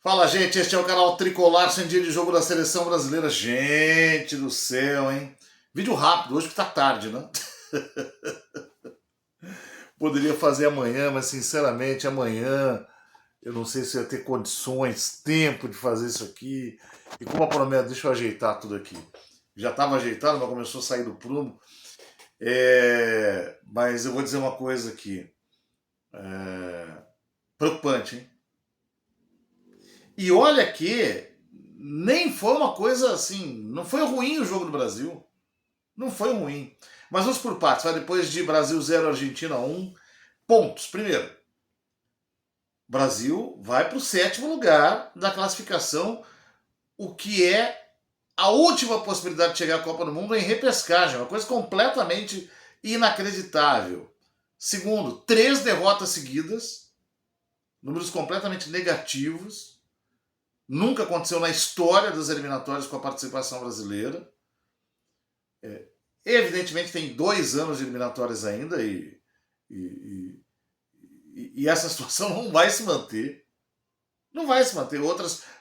Fala, gente, este é o canal Tricolar sem dia de jogo da seleção brasileira. Gente do céu, hein? Vídeo rápido, hoje que tá tarde, né? Poderia fazer amanhã, mas sinceramente, amanhã eu não sei se eu ia ter condições, tempo de fazer isso aqui. E como a promessa, deixa eu ajeitar tudo aqui. Já estava ajeitado, mas começou a sair do prumo. Mas eu vou dizer uma coisa aqui. Preocupante, hein? E olha que nem foi uma coisa assim, não foi ruim o jogo do Brasil. Não foi ruim. Mas vamos por partes. Vai depois de Brasil 0, Argentina 1. Pontos. Primeiro, Brasil vai para o sétimo lugar da classificação, o que é a última possibilidade de chegar à Copa do Mundo em repescagem. Uma coisa completamente inacreditável. Segundo, 3 derrotas seguidas, números completamente negativos. Nunca aconteceu na história das eliminatórias com a participação brasileira. Evidentemente tem 2 anos de eliminatórias ainda e, e essa situação não vai se manter. Não vai se manter.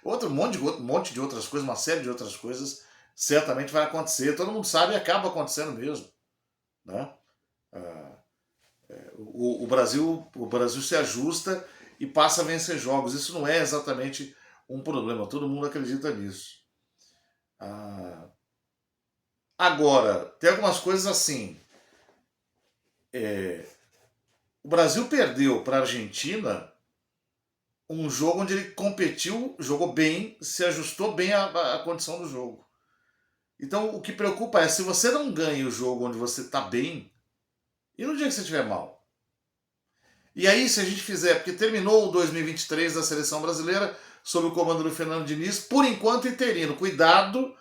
Outro monte de outras coisas, uma série de outras coisas, certamente vai acontecer. Todo mundo sabe e acaba acontecendo mesmo. Né? O Brasil se ajusta e passa a vencer jogos. Isso não é exatamente um problema. Todo mundo acredita nisso. Agora, tem algumas coisas assim. O Brasil perdeu para a Argentina um jogo onde ele competiu, jogou bem, se ajustou bem à condição do jogo. Então o que preocupa é se você não ganha o jogo onde você está bem, e no dia que você estiver mal. E aí, se a gente fizer, porque terminou o 2023 da seleção brasileira, sob o comando do Fernando Diniz, por enquanto interino. Cuidado,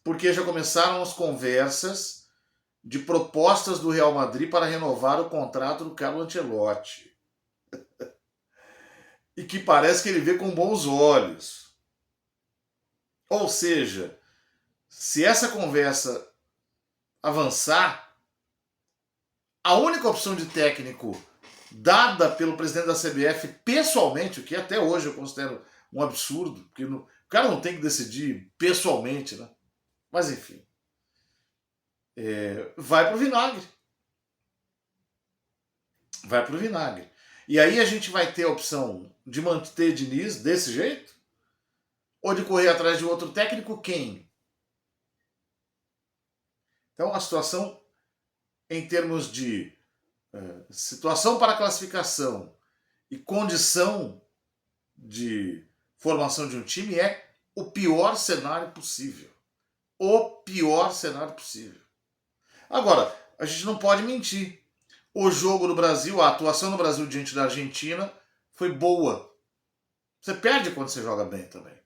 porque já começaram as conversas de propostas do Real Madrid para renovar o contrato do Carlo Ancelotti. E que parece que ele vê com bons olhos. Ou seja, se essa conversa avançar, a única opção de técnico dada pelo presidente da CBF pessoalmente, o que até hoje eu considero um absurdo, porque o cara não tem que decidir pessoalmente, né? Mas enfim, vai pro vinagre. Vai pro vinagre. E aí a gente vai ter a opção de manter Diniz desse jeito? Ou de correr atrás de outro técnico? Quem? Então a situação em termos de situação para classificação e condição de formação de um time é o pior cenário possível. O pior cenário possível. Agora, a gente não pode mentir. O jogo no Brasil, a atuação no Brasil diante da Argentina foi boa. Você perde quando você joga bem também.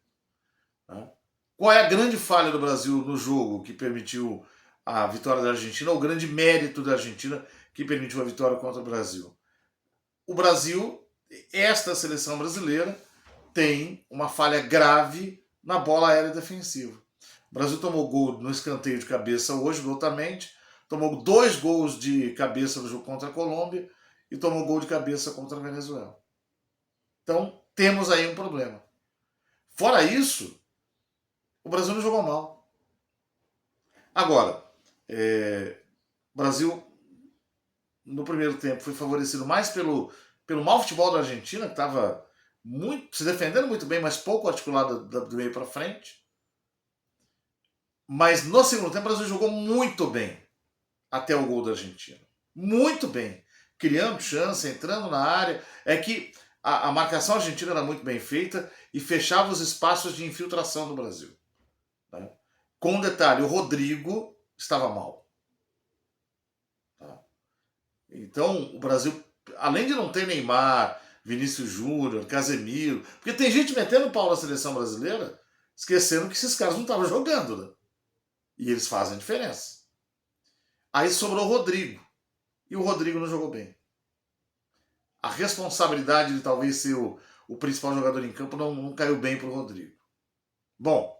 Né? Qual é a grande falha do Brasil no jogo que permitiu a vitória da Argentina, ou o grande mérito da Argentina que permitiu a vitória contra o Brasil? O Brasil, esta seleção brasileira, tem uma falha grave na bola aérea defensiva. O Brasil tomou gol no escanteio de cabeça hoje, do Otamendi, tomou 2 gols de cabeça no jogo contra a Colômbia e tomou gol de cabeça contra a Venezuela. Então, temos aí um problema. Fora isso, o Brasil não jogou mal. Agora, o Brasil, no primeiro tempo, foi favorecido mais pelo mau futebol da Argentina, que estava se defendendo muito bem, mas pouco articulado do meio para frente. Mas no segundo tempo, o Brasil jogou muito bem até o gol da Argentina. Muito bem. Criando chance, entrando na área. É que a marcação argentina era muito bem feita e fechava os espaços de infiltração do Brasil. Né? Com um detalhe, o Rodrigo estava mal. Tá? Então, o Brasil, além de não ter Neymar, Vinícius Júnior, Casemiro, porque tem gente metendo pau na seleção brasileira, esquecendo que esses caras não estavam jogando, né? E eles fazem diferença. Aí sobrou o Rodrigo. E o Rodrigo não jogou bem. A responsabilidade de talvez ser o principal jogador em campo não caiu bem para o Rodrigo. Bom,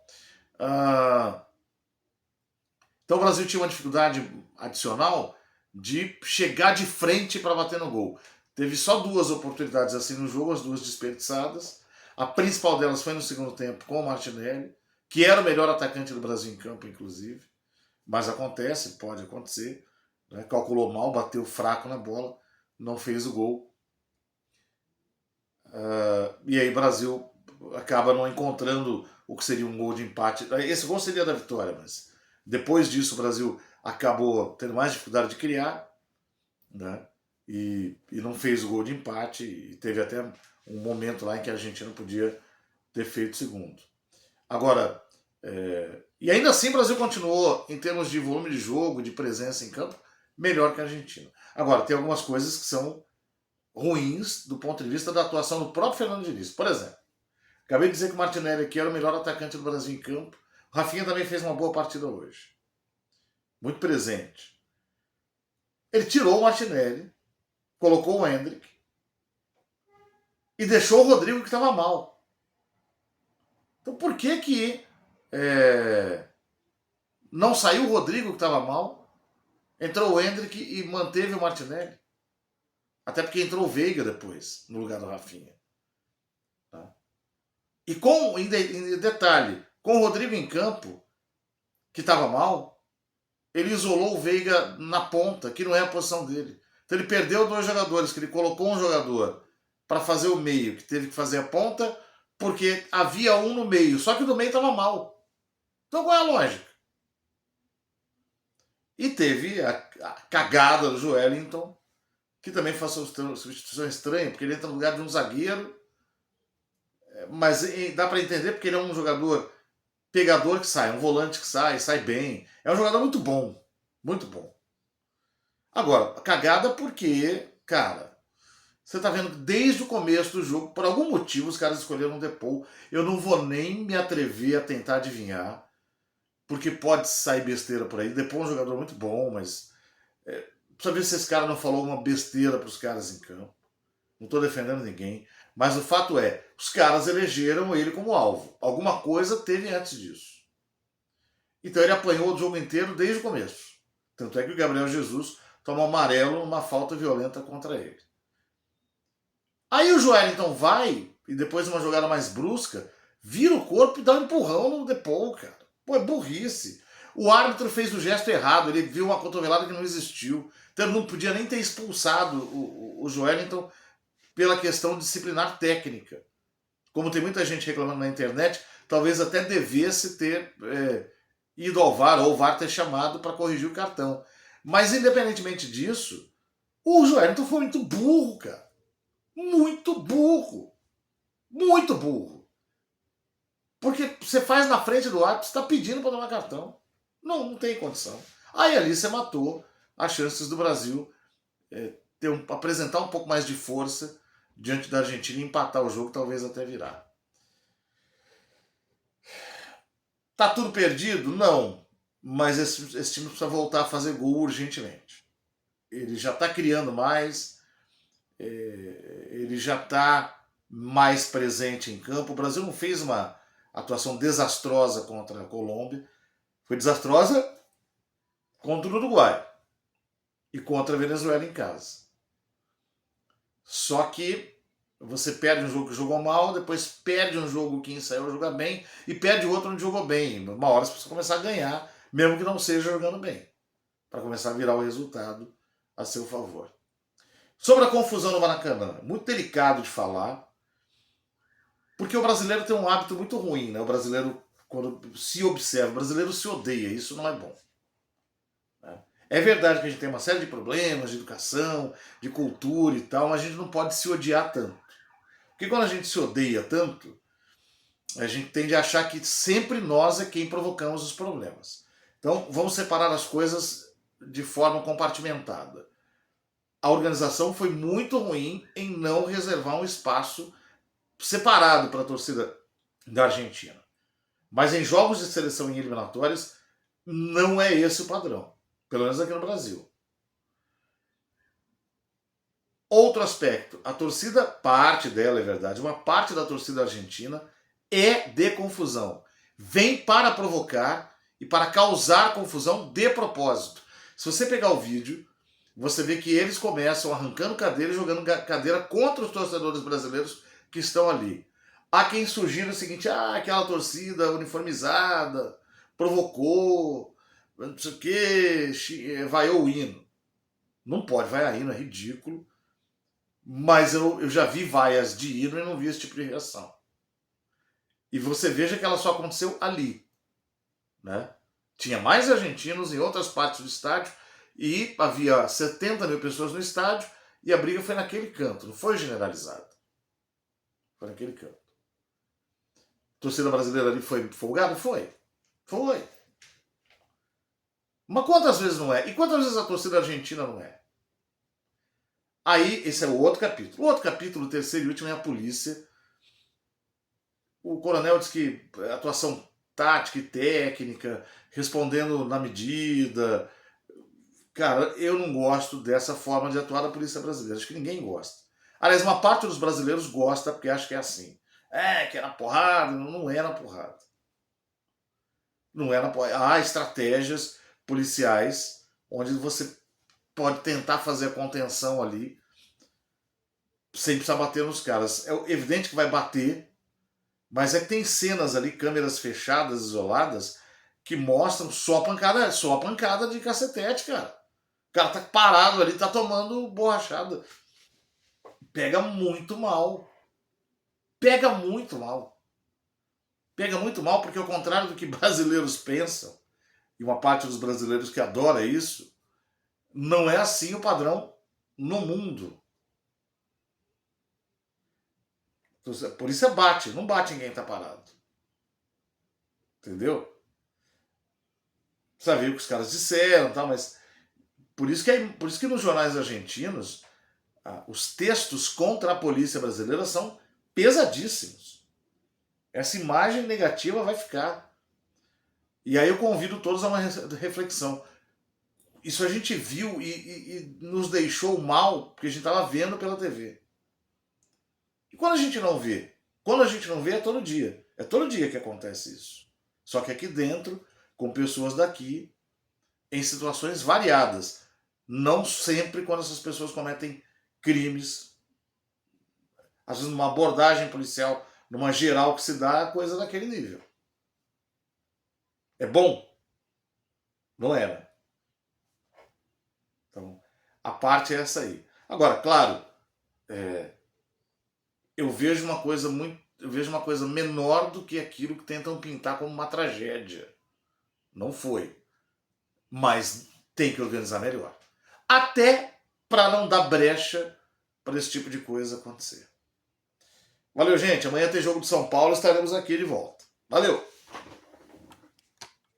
então o Brasil tinha uma dificuldade adicional de chegar de frente para bater no gol. Teve só 2 oportunidades assim no jogo, as 2 desperdiçadas. A principal delas foi no segundo tempo com o Martinelli, que era o melhor atacante do Brasil em campo, inclusive. Mas acontece, pode acontecer. Né? Calculou mal, bateu fraco na bola, não fez o gol. E aí o Brasil acaba não encontrando o que seria um gol de empate. Esse gol seria da vitória, mas depois disso o Brasil acabou tendo mais dificuldade de criar, né? E não fez o gol de empate, e teve até um momento lá em que a Argentina podia ter feito o segundo. Agora, e ainda assim o Brasil continuou, em termos de volume de jogo, de presença em campo, melhor que a Argentina. Agora, tem algumas coisas que são ruins do ponto de vista da atuação do próprio Fernando Diniz. Por exemplo, acabei de dizer que o Martinelli aqui era o melhor atacante do Brasil em campo. O Rafinha também fez uma boa partida hoje. Muito presente. Ele tirou o Martinelli, colocou o Endrick e deixou o Rodrigo que estava mal. Então por que não saiu o Rodrigo que estava mal, entrou o Endrick e manteve o Martinelli? Até porque entrou o Veiga depois, no lugar do Rafinha. Tá? E em detalhe, com o Rodrigo em campo, que estava mal, ele isolou o Veiga na ponta, que não é a posição dele. Então ele perdeu 2 jogadores, que ele colocou um jogador para fazer o meio, que teve que fazer a ponta, porque havia um no meio, só que o do meio estava mal. Então qual é a lógica? E teve a cagada do Joelinton, que também faz uma substituição estranha, porque ele entra no lugar de um zagueiro, mas dá para entender porque ele é um jogador pegador que sai, um volante que sai bem. É um jogador muito bom, muito bom. Agora, cagada porque, cara, você tá vendo que desde o começo do jogo, por algum motivo, os caras escolheram o Depou. Eu não vou nem me atrever a tentar adivinhar, porque pode sair besteira por aí. Depou é um jogador muito bom, mas precisa ver se esse cara não falou uma besteira para os caras em campo. Não estou defendendo ninguém, mas o fato é, os caras elegeram ele como alvo. Alguma coisa teve antes disso. Então ele apanhou o jogo inteiro desde o começo. Tanto é que o Gabriel Jesus toma amarelo numa falta violenta contra ele. Aí o Joelinton vai, e depois de uma jogada mais brusca, vira o corpo e dá um empurrão no Depou, cara. Pô, é burrice. O árbitro fez o gesto errado, ele viu uma cotovelada que não existiu. Então ele não podia nem ter expulsado o Joelinton pela questão disciplinar técnica. Como tem muita gente reclamando na internet, talvez até devesse ter ido ao VAR, ou o VAR ter chamado para corrigir o cartão. Mas independentemente disso, o Joelinton foi muito burro, cara. Muito burro. Muito burro. Porque você faz na frente do árbitro, você está pedindo para tomar cartão. Não tem condição. Aí ali você matou as chances do Brasil apresentar um pouco mais de força diante da Argentina e empatar o jogo, talvez até virar. Tá tudo perdido? Não. Mas esse time precisa voltar a fazer gol urgentemente. Ele já está criando mais, ele já está mais presente em campo. O Brasil não fez uma atuação desastrosa contra a Colômbia, foi desastrosa contra o Uruguai e contra a Venezuela em casa. Só que você perde um jogo que jogou mal, depois perde um jogo que ensaiou jogar bem e perde outro onde jogou bem. Uma hora você precisa começar a ganhar, mesmo que não seja jogando bem, para começar a virar o resultado a seu favor. Sobre a confusão no Maracanã, muito delicado de falar, porque o brasileiro tem um hábito muito ruim, né? O brasileiro, quando se observa, o brasileiro se odeia, isso não é bom. É verdade que a gente tem uma série de problemas de educação, de cultura e tal, mas a gente não pode se odiar tanto. Porque quando a gente se odeia tanto, a gente tende a achar que sempre nós é quem provocamos os problemas. Então vamos separar as coisas de forma compartimentada. A organização foi muito ruim em não reservar um espaço separado para a torcida da Argentina. Mas em jogos de seleção e eliminatórias, não é esse o padrão. Pelo menos aqui no Brasil. Outro aspecto, a torcida, parte dela é verdade, uma parte da torcida argentina é de confusão. Vem para provocar e para causar confusão de propósito. Se você pegar o vídeo, você vê que eles começam arrancando cadeira e jogando cadeira contra os torcedores brasileiros que estão ali. Há quem sugira o seguinte, aquela torcida uniformizada provocou, não sei o que, vaiou o hino. Não pode vaiar hino, é ridículo. Mas eu já vi vaias de hino e não vi esse tipo de reação. E você veja que ela só aconteceu ali, né? Tinha mais argentinos em outras partes do estádio e havia 70 mil pessoas no estádio e a briga foi naquele canto, não foi generalizada. Foi naquele canto. A torcida brasileira ali foi folgada? Foi. Foi. Mas quantas vezes não é? E quantas vezes a torcida argentina não é? Aí, esse é o outro capítulo. O outro capítulo, o terceiro e último, é a polícia. O coronel diz que atuação tática e técnica, respondendo na medida. Cara, eu não gosto dessa forma de atuar da polícia brasileira. Acho que ninguém gosta. Aliás, uma parte dos brasileiros gosta porque acha que é assim. Que é na porrada. Não é na porrada. Não é na porrada. Há estratégias policiais onde você pode tentar fazer a contenção ali sem precisar bater nos caras. É evidente que vai bater, mas é que tem cenas ali, câmeras fechadas, isoladas, que mostram só a pancada de cacetete, cara. O cara tá parado ali, tá tomando borrachada. Pega muito mal. Pega muito mal. Pega muito mal porque, ao contrário do que brasileiros pensam, e uma parte dos brasileiros que adora isso, não é assim o padrão no mundo. Por isso bate, não bate em quem tá parado. Entendeu? Precisa ver o que os caras disseram, tá? Mas por isso que nos jornais argentinos os textos contra a polícia brasileira são pesadíssimos. Essa imagem negativa vai ficar. E aí eu convido todos a uma reflexão. Isso a gente viu e nos deixou mal, porque a gente estava vendo pela TV. E quando a gente não vê? Quando a gente não vê é todo dia. É todo dia que acontece isso. Só que aqui dentro, com pessoas daqui, em situações variadas. Não sempre quando essas pessoas cometem crimes. Às vezes numa abordagem policial, numa geral que se dá, coisa daquele nível. É bom? Não é, né? Então, a parte é essa aí. Agora, claro, eu vejo uma coisa menor do que aquilo que tentam pintar como uma tragédia. Não foi. Mas tem que organizar melhor. Até para não dar brecha para esse tipo de coisa acontecer. Valeu, gente. Amanhã tem jogo de São Paulo, estaremos aqui de volta. Valeu!